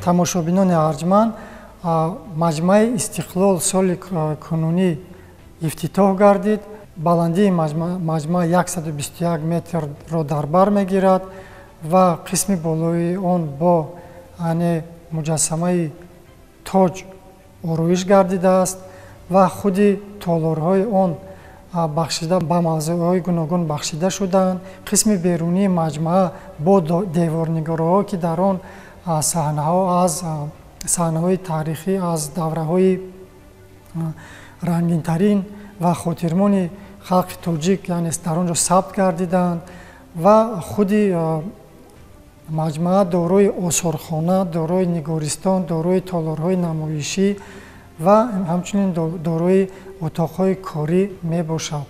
тамошобинони арҷманд, маҷмаи Истиқлол соли кунунӣ ифтитоҳ гардид. баландии маҷма 121 метрро дар бар мегирад ва қисми болои он бо муҷассамаи тоҷ ороиш гардидааст ва худи толорҳои он бахшида ба мавзеъҳои гуногун бахшида шудаанд. қисми берунии маҷмаа бо деворнигорҳо ки дар он саҳнаҳо аз саҳнаҳои таърихӣ аз давраҳои рангинтарин ва хотирмони халқи тоҷик дар он ҷо сабт гардиданд ва худи маҷмаа дорои осорхона, дорои нигористон, дорои толорҳои намоишӣ ва ҳамчунин дорои утоқҳои корӣ мебошад.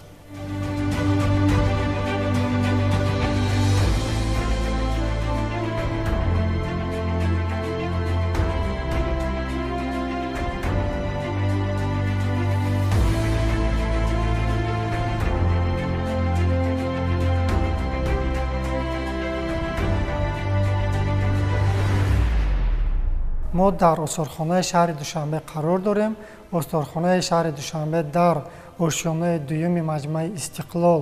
мо дар осорхонаи шаҳри Душанбе қарор дорем. Осорхонаи шаҳри Душанбе дар ошёнаи дуюми маҷмаи Истиқлол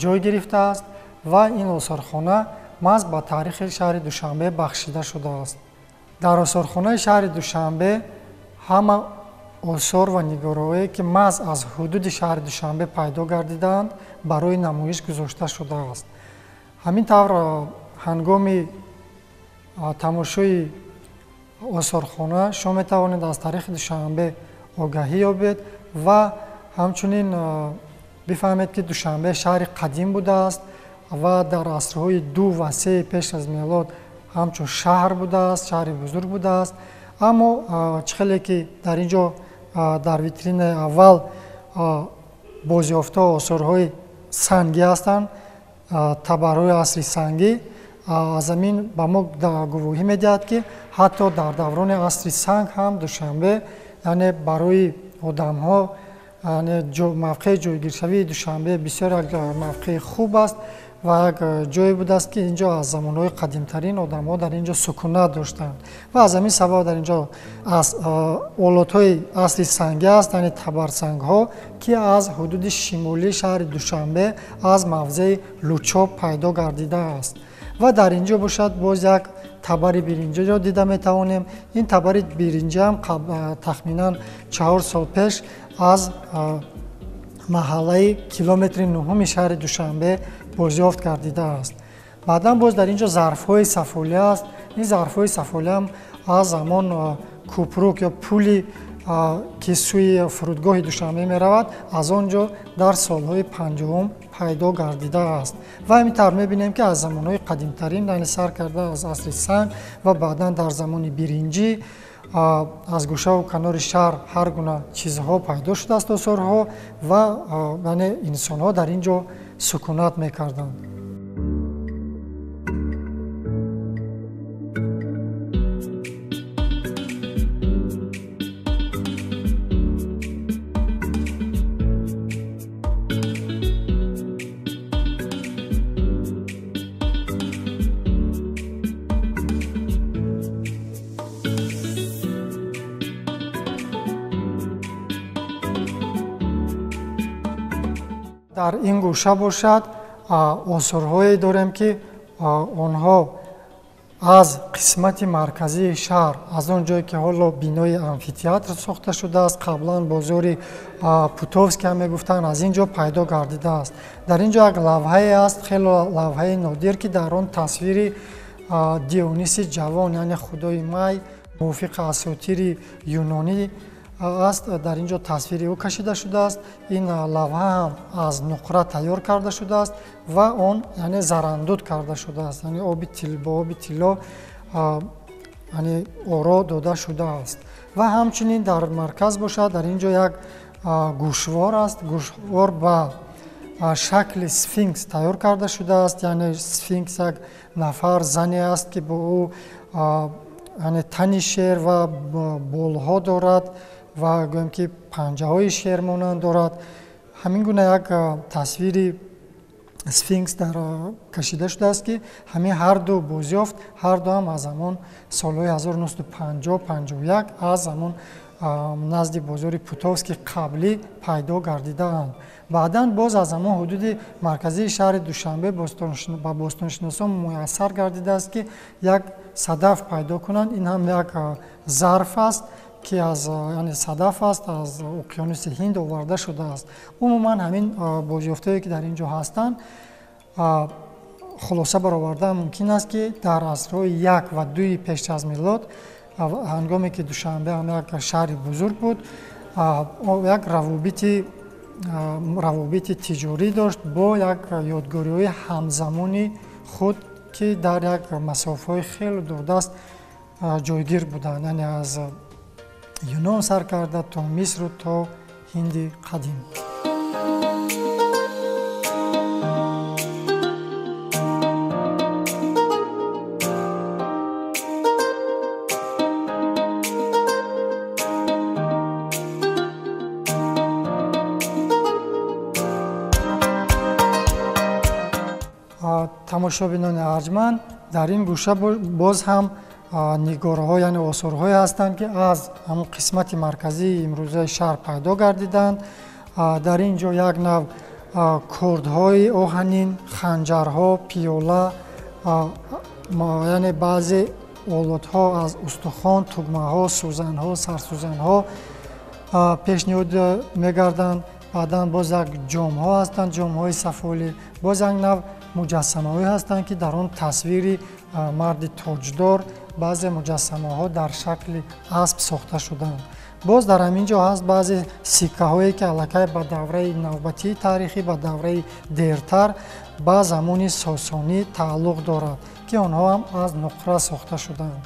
ҷой гирифтааст ва ин осорхона маҳз ба таърихи шаҳри Душанбе бахшида шудааст. дар осорхонаи шаҳри Душанбе ҳама осор ва нигороҳое ки маҳз аз ҳудуди шаҳри Душанбе пайдо гардидаанд барои намоиш гузошта шудааст. ҳамин тавр ҳангоми тамошои осорхона шумо метавонед аз таърихи Душанбе огаҳӣ ёбед ва ҳамчунин бифаҳмед ки Душанбе шаҳри қадим будааст ва дар асрҳои 2 ва 3 пеш аз милод ҳамчун шаҳр будааст, шаҳри бузург будааст. аммо чӣ хеле ки дар ин ҷо дар витринаи аввал бозёфта осорҳои сангӣ ҳастанд, табарҳои асри сангӣ, аз амин ба мо гувоҳӣ медиҳад ки ҳатто дар даврони асри санг ҳам Душанбе барои одамҳо мавқеи ҷойгиршавии Душанбе бисёр як мавқеи хуб аст ва як ҷое будааст ки ин ҷо аз замонҳои қадимтарин одамҳо дар ин ҷо сукунат доштанд ва аз ҳамин сабаб дар ин ҷо олотҳои асри сангӣ аст, яъне табарсангҳо ки аз ҳудуди шимолии шаҳри Душанбе аз мавзеи Лучоб пайдо гардидааст. ва дар ин ҷо бошад боз як табари биринҷиро дида метавонем. ин табари биринҷи ҳам тахминан 4 сол пеш аз маҳаллаи километри 9 шаҳри Душанбе бозёфт гардидааст. баъдан боз дар ин ҷо зарфҳои сафолӣ аст. ин зарфҳои сафолӣ ҳам аз замон кӯпрук ё пули ки сӯи фурудгоҳи Душанбе меравад аз он ҷо дар солҳои 50 пайдо гардидааст. ва ҳамин тавр мебинем ки аз замонҳои қадимтарин сар карда аз асри санг ва баъдан дар замони биринҷӣ аз гӯшаву канори шаҳр ҳар гуна чизҳо пайдо шудааст, осорҳо ва инсонҳо дар ин ҷо сукунат мекарданд. дар ин гӯша бошад осорҳое дорем ки онҳо аз қисмати марказии шаҳр, аз он ҷое ки ҳоло бинои амфитеатр сохта шудааст, қаблан бозори Путовский ҳам мегуфтанд, аз ин ҷо пайдо гардидааст. Дар ин ҷо як лавҳае аст, хело лавҳаи нодир, ки дар он тасвири Диониси ҷавон, яъне худои май, мувофиқи асотири юнонӣ аст. Дар ин ҷо тасвири ӯ кашида шудааст. Ин лавҳа ҳам аз нуқра тайёр карда шудааст ва он яъне зарандуд карда шудааст, яъне бо оби тилло яъне оро дода шудааст. Ва ҳамчунин дар марказ бошад, дар ин ҷо як гӯшвор аст. Гӯшвор ба шакли сфинкс тайёр карда шудааст, яъне сфинкс як нафар зане аст, ки бо ӯ яъне тани шер ва болҳо дорад ва гӯем ки панҷаҳои шер монанд дорад. Ҳамин гуна як тасвири сфинкс дар кашида шудааст, ки ҳамин ҳарду бозёфт, ҳарду ҳам аз ҳамон солҳои 1950-51 аз ҳамон назди бозори Путовский қаблӣ пайдо гардидаанд. баъдан боз аз ҳамон ҳудуди марказии шаҳри Душанбе ба бостоншиносон муяссар гардидааст, ки як садаф пайдо кунанд. Ин ҳам як зарф аст, ки яъне садаф аст, аз уқёнуси Ҳинд оварда шудааст. Умуман ҳамин бозёфтое ки дар ин ҷо ҳастанд, хулоса баровардан мумкин аст, ки дар асрҳои 1 ва 2 пеш аз милод, ҳангоме ки Душанбе ҳам як шаҳри бузург буд, як равобити тиҷорӣ дошт бо як ёдгориҳои ҳамзамони худ, ки дар як масофаҳои хеле дурдаст ҷойгир буданд, яъне аз Юнон сар карда то Мисру то Ҳинди қадим. тамошобинони арҷманд, дар ин гӯша боз ҳам нигораҳо, яъне осорҳое ҳастанд, ки аз ҳамон қисмати марказии имрӯзаи шаҳр пайдо гардиданд. Дар ин ҷо як нав курдҳои оҳанин, ханҷарҳо, пиёла, яъне баъзе олатҳо аз устухон, тугмаҳо, сӯзанҳо, сарсӯзанҳо пешниҳод мегарданд. баъдан боз як ҷомҳо ҳастанд, ҷомҳои сафолӣ, боз як нав муҷассамаҳое ҳастанд, ки дар он тасвири марди тоҷдор, баъзе муҷассамаҳо дар шакли асп сохта шуданд. боз дар ҳамин ҷо ҳаст баъзе сиккаҳое, ки аллакай ба давраи навбатии таърихӣ, ба давраи дертар, ба замони сосонӣ тааллуқ дорад, ки онҳо ҳам аз нуқра сохта шуданд.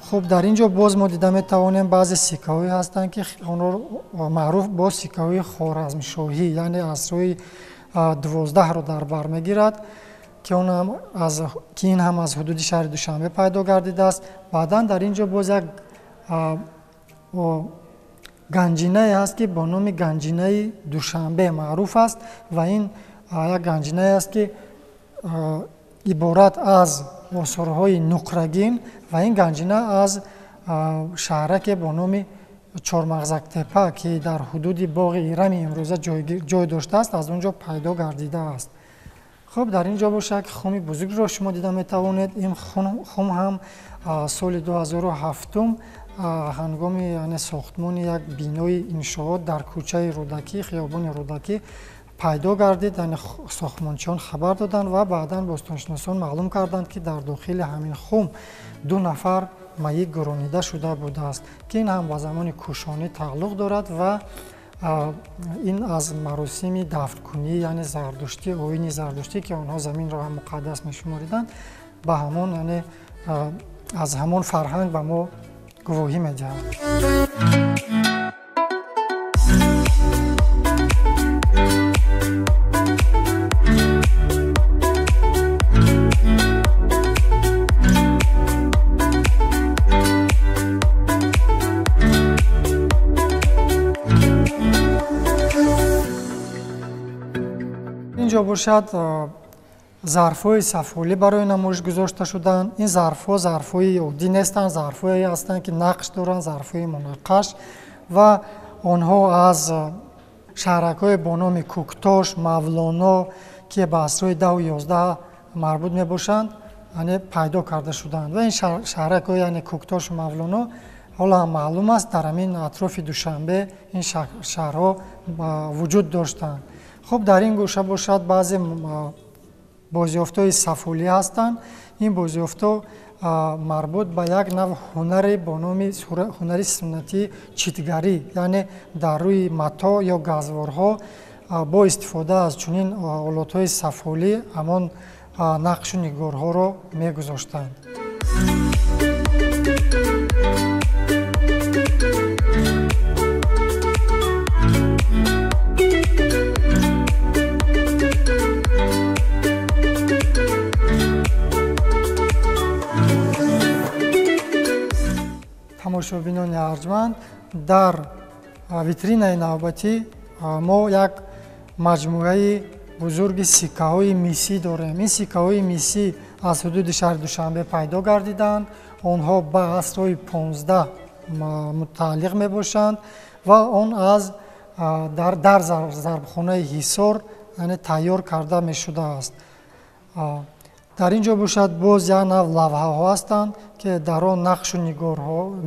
хуб, дар ин ҷо боз мо дида метавонем баъзе сиккаҳое ҳастанд, ки онро маъруф бо сиккаҳои хоразмшоҳӣ, яъне асрҳои 12-ро дар бар мегирад, ки ин ҳам аз ҳудуди шаҳри Душанбе пайдо гардидааст. баъдан дар ин ҷо боз як ганҷинае ҳаст, ки бо номи ганҷинаи Душанбе маъруф аст, ва ин як ганҷинае аст, ки иборат аз осорҳои нуқрагин, ва ин ганҷина аз шаҳраке бо номи Чормағзактепа, ки дар ҳудуди боғи Ирами имрӯза ҷой доштааст, аз он ҷо пайдо гардидааст. хуб, дар ин ҷо бошад, ки хуми бузургро шумо дида метавонед. Ин хум ҳам соли 2007 ҳангоми сохтмони як бинои иншоот дар кӯчаи Рӯдакӣ, хиёбони Рӯдакӣ пайдо гардид. Сохтмончиён хабар доданд ва баъдан бостоншиносон маълум карданд, ки дар дохили ҳамин хум 2 нафар маит гӯронида шуда будааст, ки ин ҳам ба замони кушонӣ тааллуқ дорад ва ин аз маросими дафткунӣ, яъне зардуштӣ, оини зардуштӣ, ки онҳо заминро ҳам муқаддас мешумориданд, ба ҳамон яъне аз ҳамон фарҳанг ба мо гувоҳӣ медиҳад. инҷо бошад зарфҳои сафолӣ барои намоиш гузошта шуданд. Ин зарфҳо зарфҳои оддӣ нестанд, зарфҳое ҳастанд, ки нақш доранд, зарфҳои мунаққаш, ва онҳо аз шаҳракҳое бо номи Куктош, Мавлоно, ки ба асрҳои 10 ва 11 марбут мебошанд, пайдо карда шуданд ва ин шаҳракҳои яъне Коктошу Мавлоно ҳоло ҳам маълум аст дар ҳамин атрофи Душанбе ин шаҳрҳо вуҷуд доштанд. хуб дар ин гӯша бошад баъзе бозёфтҳои сафолӣ ҳастанд. ин бозёфтҳо марбут ба як нав ҳунаре бо номи ҳунари суннатии читгарӣ, яъне дар рӯи мато ё газворҳо бо истифода аз чунин олатҳои сафолӣ ҳамон нақшу нигорҳоро мегузоштанд. тамошобинони арҷманд, дар витринаи навбатӣ мо як маҷмӯаи бузурги сиккаҳои мисӣ дорем. ин сиккаҳои мисӣ аз ҳудуди шаҳри Душанбе пайдо гардиданд. онҳо ба асрҳои 15 мутааллиқ мебошанд ва он дар зарбхонаи Ҳисор яъне тайёр карда мешудааст. дар ин ҷо бошад боз як нав лавҳаҳо ҳастанд ки дар он нақшу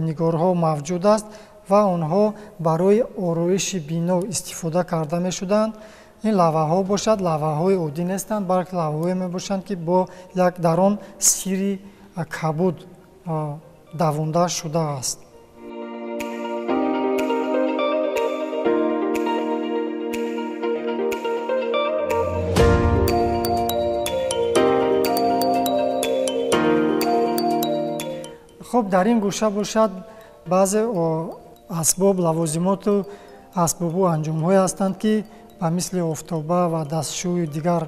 нигорҳо мавҷуд аст ва онҳо барои ороиши бино истифода карда мешуданд. ин лавҳаҳо бошад лавҳаҳои оддӣ нестанд, балки лавҳаҳое мебошанд ки бо як дар он сирри кабуд давонда шудааст. хуб дар ин гӯша бошад баъзе асбоб лавозимоту асбобу анҷомҳое ҳастанд ки ба мисли офтоба ва дастшӯю дигар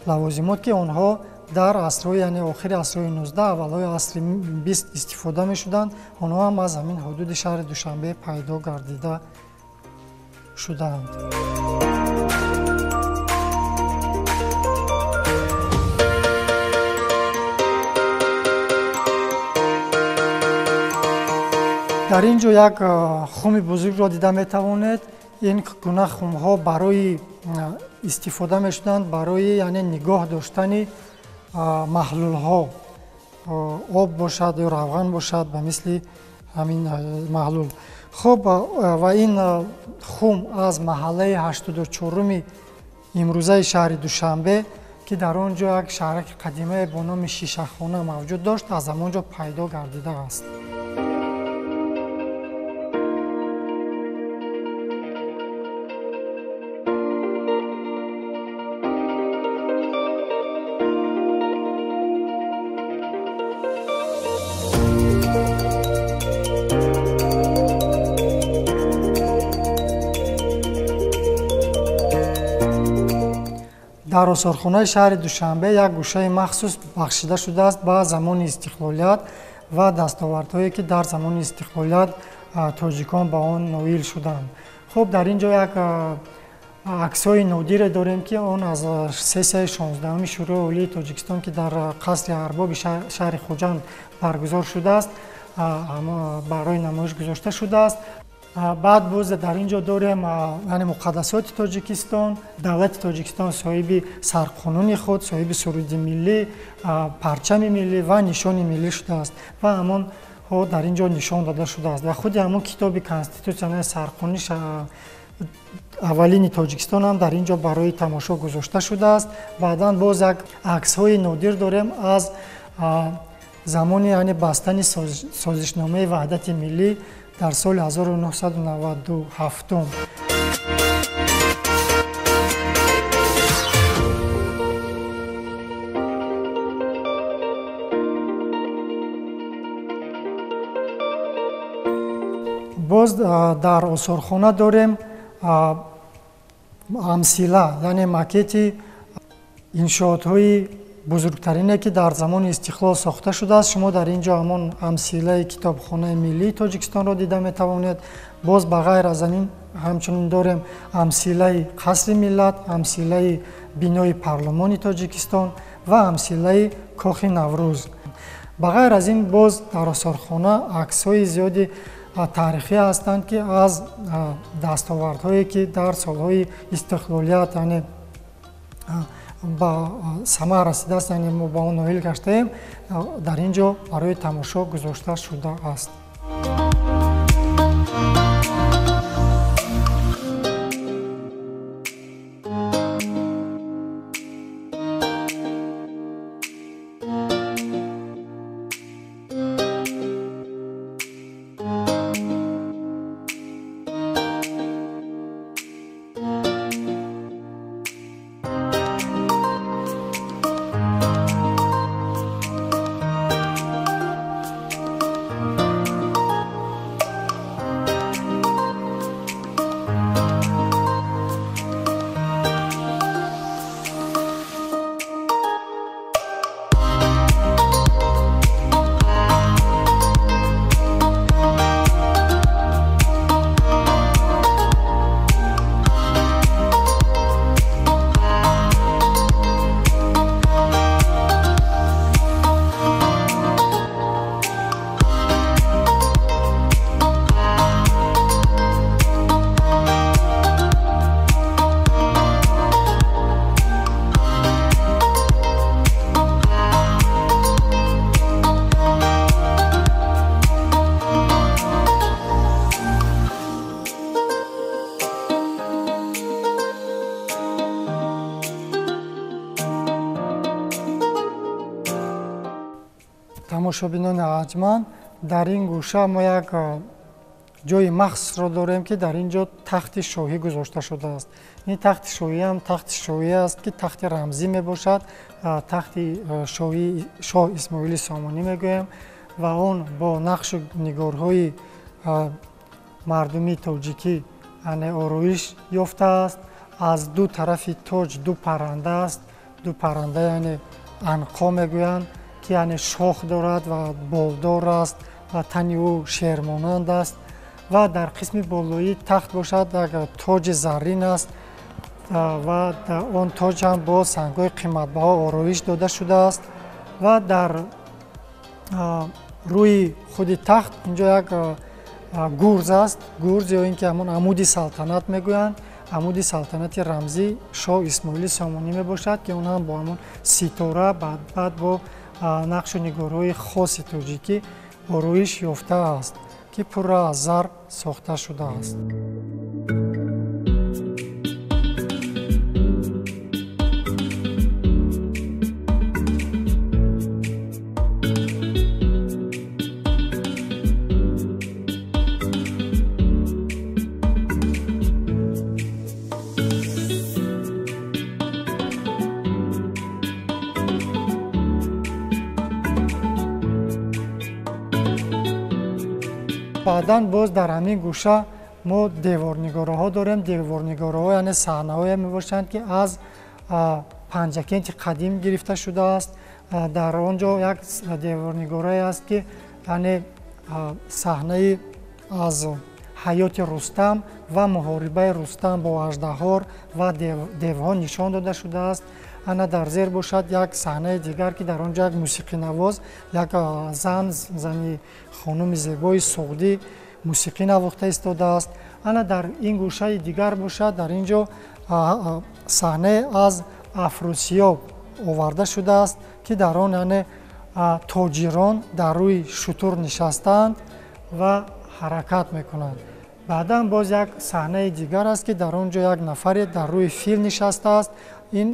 лавозимот ки онҳо дар асрҳои яъне охири асрҳои 19 аввалҳои асри 20 истифода мешуданд. онҳо ҳам аз ҳамин ҳудуди шаҳри Душанбе пайдо гардида шудаанд. дар ин ҷо як хуми бузургро дида метавонед. ин гуна хумҳо барои истифода мешуданд барои яъне нигоҳ доштани маҳлулҳо, об бошад ё равған бошад ба мисли ҳамин маҳлул. хуб ва ин хум аз маҳаллаи 84-уми имрӯзаи шаҳри Душанбе ки дар он ҷо як шаҳраки қадимае бо номи Шишахона мавҷуд дошт, аз ҳамон ҷо пайдо гардидааст. дар осорхонаи шаҳри Душанбе як гӯшаи махсус бахшида шудааст ба замони истиқлолият ва дастовардҳое ки дар замони истиқлолият тоҷикон ба он ноил шуданд. хуб дар ин ҷо як аксҳои нодире дорем ки он аз сессияи 16-уми шӯрои олии Тоҷикистон ки дар қасри арбоби шаҳри Хоҷанд баргузор шудааст барои намоиш гузошта шудааст. баъд боз дар ин ҷо дорем яъне муқаддасоти Тоҷикистон. давлати Тоҷикистон соҳиби сарқонуни худ, соҳиби суруди миллӣ, парчами миллӣ ва нишони миллӣ шудааст ва ҳамонҳо дар ин ҷо нишон дода шудааст ва худи ҳамон китоби конститутсияи сарқонуни аввалини Тоҷикистон ҳам дар ин ҷо барои тамошо гузошта шудааст. баъдан боз як аксҳои нодир дорем аз замони яъне бастани созишномаи ваҳдати миллӣ дар соли 1997. боз дар осорхона дорем амсила, яъне макети иншоотҳои бузургтарине ки дар замони истиқлол сохта шудааст. шумо дар ин ҷо ҳамон амсилаи китобхонаи миллии Тоҷикистонро дида метавонед. боз ба ғайр аз ин ҳамчунин дорем амсилаи қасри миллат, амсилаи бинои парлумони Тоҷикистон ва амсилаи кохи Наврӯз. ба ғайр аз ин боз дар осорхона аксҳои зиёди таърихӣ ҳастанд ки аз дастовардҳое ки дар солҳои истиқлолият яъне ба самар расидааст, яъне мо ба он ноил гаштаем, дар ин ҷо барои тамошо гузошта шудааст. тамошобинони арҷманд, дар ин гӯша мо як ҷои махсусро дорем, ки дар ин ҷо тахти шоҳӣ гузошта шудааст. Ин тахти шоҳӣ ҳам тахти шоҳӣ аст, ки тахти рамзӣ мебошад, тахти шоҳии шоҳ Исмоили Сомонӣ мегӯем ва он бо нақшу нигорҳои мардуми тоҷикӣ ороиш ёфтааст. Аз ду тарафи тоҷ ду парранда аст. Ду парранда яъне анқо мегӯянд, ки яъне шох дорад ва болдор аст ва тани ӯ шермонанд аст. Ва дар қисми болои тахт бошад як тоҷи заррин аст ва он тоҷ ҳам бо сангҳои қиматбаҳо ороиш дода шудааст. Ва дар рӯи худи тахт инҷо як гурз аст. Гурз ё ин ки ҳамон амуди салтанат мегӯянд. амуди салтанати рамзӣ шоҳ Исмоили Сомонӣ мебошад, ки он ҳам бо ҳамон ситора баъд бо нақшу нигорҳои хоси тоҷикӣ ороиш ёфтааст, ки пурра аз зар сохта шудааст. баъдан боз дар ҳамин гӯша мо деворнигораҳо дорем. Деворнигораҳо яъне саҳнаҳое мебошанд, ки аз панҷакенти қадим гирифта шудааст. дар он ҷо як деворнигорае аст, ки яъне саҳнаи аз ҳаёти Рустам ва муҳорибаи Рустам бо аждаҳор ва девҳо нишон дода шудааст. ана дар зер бошад як саҳнаи дигар, ки дар он ҷо як мусиқинавоз, як зани хонуми зебои суғдӣ мусиқӣ навохта истодааст. ана дар ин гӯшаи дигар бошад, дар ин ҷо саҳнае аз Афросиёб оварда шудааст, ки дар он яъне тоҷирон дар рӯи шутур нишастаанд ва ҳаракат мекунанд. баъдан боз як саҳнаи дигар аст, ки дар он ҷо як нафаре дар рӯи фил нишастааст. ин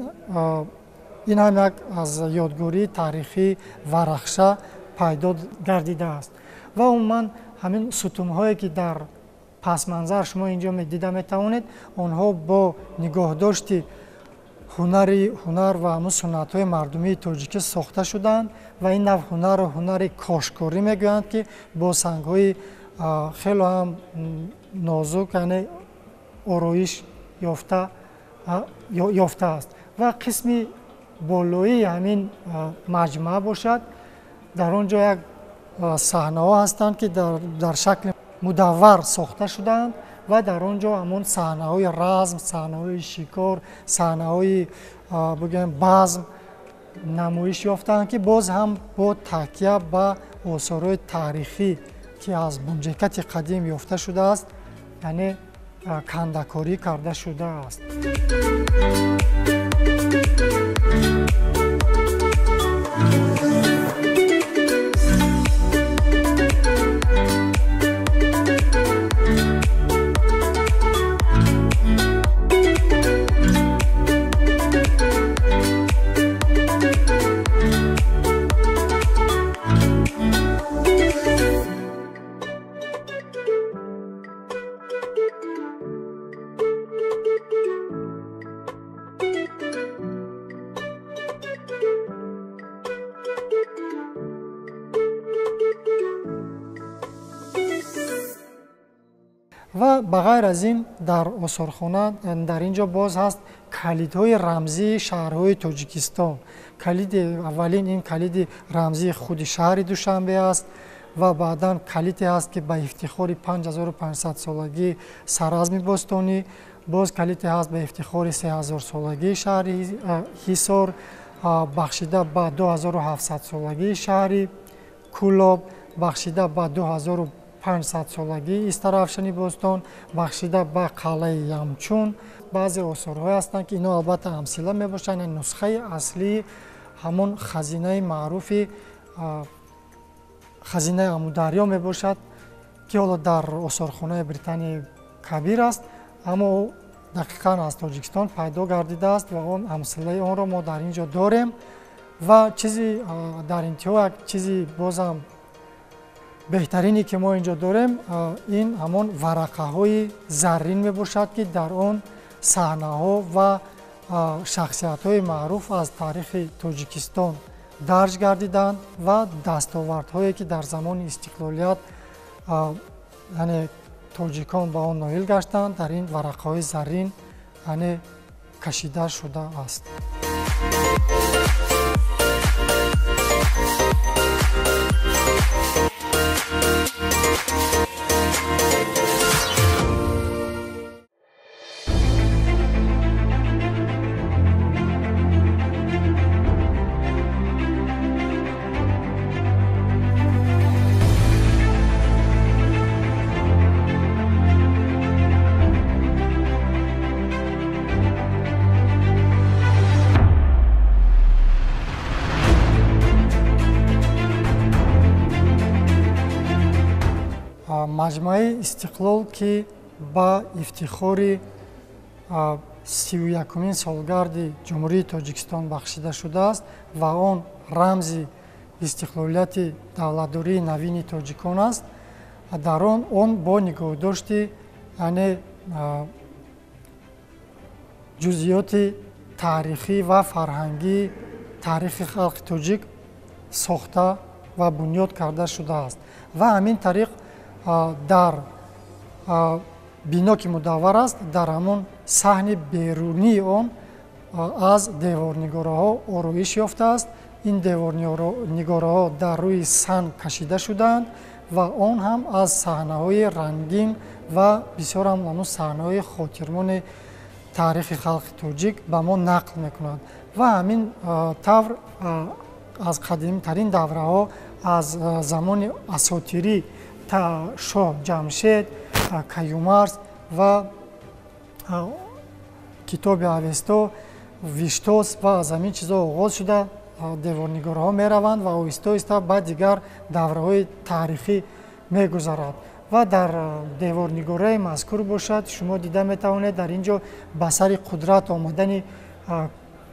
ҳам як аз ёдгории таърихии Варахша пайдо гардидааст. ва умуман ҳамин сутунҳое, ки дар пасманзар шумо инҷо медида метавонед, онҳо бо нигоҳдошти ҳунар ва ҳамун суннатҳои мардумии тоҷикӣ сохта шудаанд ва ин нав ҳунарро ҳунари кошкорӣ мегӯянд, ки бо сангҳои хело ҳам нозук яъне ороиш ёфтааст. ва қисми болоии ҳамин маҷмӯа бошад. дар он ҷо як саҳнаҳо ҳастанд, ки дар шакли мудаввар сохта шудаанд ва дар он ҷо ҳамон саҳнаҳои разм, саҳнаҳои шикор, саҳнаҳои бигӯем базм намоиш ёфтаанд, ки боз ҳам бо такя ба осорои таърихӣ, ки аз бунҷекати қадим ёфта шудааст, яъне кандакорӣ карда шудааст. ба ғайр аз ин дар осорхона дар ин ҷо боз ҳаст калидҳои рамзии шаҳрҳои Тоҷикистон. Калиди аввалин ин калиди рамзии худи шаҳри Душанбе аст ва баъдан калиде ҳаст ки ба ифтихори 5500 солагии Саразми Бостонӣ, боз калиде ҳаст ба ифтихори 3000 солагии шаҳри Ҳисор, бахшида ба 2700 солагии шаҳри Кӯлоб, бахшида ба 2500 солагии Истаравшани Бостон, бахшида ба қалъаи Ямчун. баъзе осорҳое ҳастанд ки ино албатта амсила мебошанд, нусхаи аслии ҳамон хазинаи маъруфи хазинаи Амударё мебошад, ки ҳоло дар осорхонаи Британияи Кабир аст, аммо дақиқан аз Тоҷикистон пайдо гардидааст ва он амсилаи онро мо дар ин ҷо дорем. ва чизи дар интиҳо як чизи бозам беҳтарине ки мо ин ҷо дорем, ин ҳамон варақаҳои заррин мебошад, ки дар он саҳнаҳо ва шахсиятҳои маъруф аз таърихи Тоҷикистон дарҷ гардиданд ва дастовардҳое ки дар замони истиқлолият яъне тоҷикон ба он ноил гаштанд, дар ин варақаҳои заррин яъне кашида шудааст. маҷмӯаи Истиқлол ки ба ифтихори 31-умин солгарди ҷумҳурии Тоҷикистон бахшида шудааст ва он рамзи истиқлолияти давлатдории навини тоҷикон аст. дар он бо нигоҳдошти яъне ҷузъиёти таърихӣ ва фарҳангии таърихи халқи тоҷик сохта ва бунёд карда шудааст. ва ҳамин тариқ дар бино ки мудаввар аст, дар ҳамон саҳни берунии он аз деворнигораҳо ороиш ёфтааст. ин деворнигораҳо дар рӯи санг кашида шудаанд ва он ҳам аз саҳнаҳои рангин ва бисёр ҳам саҳнаҳои хотирмони таърихи халқи тоҷик ба мо нақл мекунад. ва ҳамин тавр аз қадимтарин давраҳо, аз замони асотирӣ та шоҳ Ҷамшед, Каюмарс ва китоби Авесто, Виштос ва аз ҳамин чизо оғоз шуда деворнигораҳо мераванд ва оҳиста-оҳиста ба дигар давраҳои таърихӣ мегузарад. ва дар деворнигораи мазкур бошад, шумо дида метавонед дар ин ҷо ба сари қудрат омадани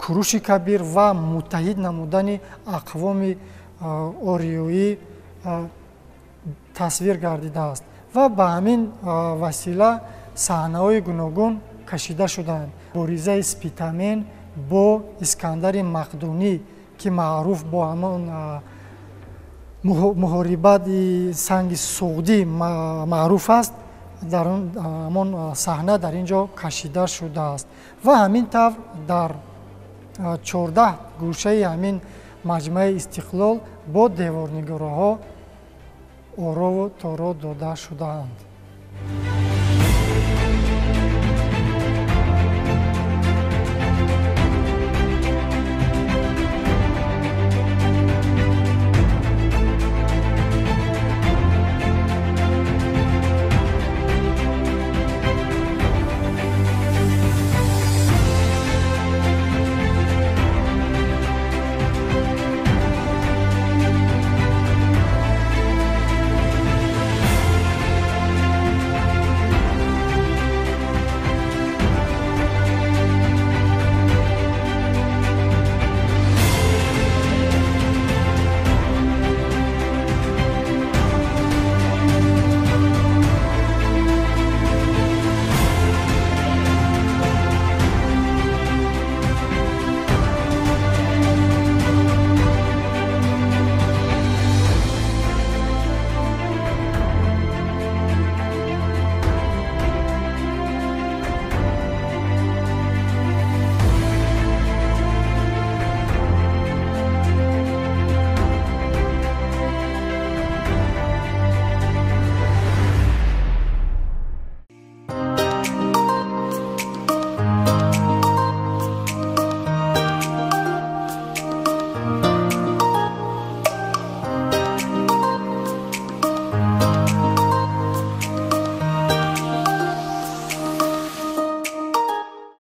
Куруши Кабир ва муттаҳид намудани ақвоми ориёӣ тасвир гардидааст. ва ба ҳамин васила саҳнаҳои гуногун кашида шудаанд. Боризаи Спитамен бо Искандари Мақдунӣ ки маъруф бо ҳамон муҳорибати санги суғдӣ маъруф аст, дар ҳамон саҳна дар ин ҷо кашида шудааст. ва ҳамин тавр дар 14 гӯшаи ҳамин маҷмӯаи Истиқлол бо деворнигораҳо орову торо дода шудаанд.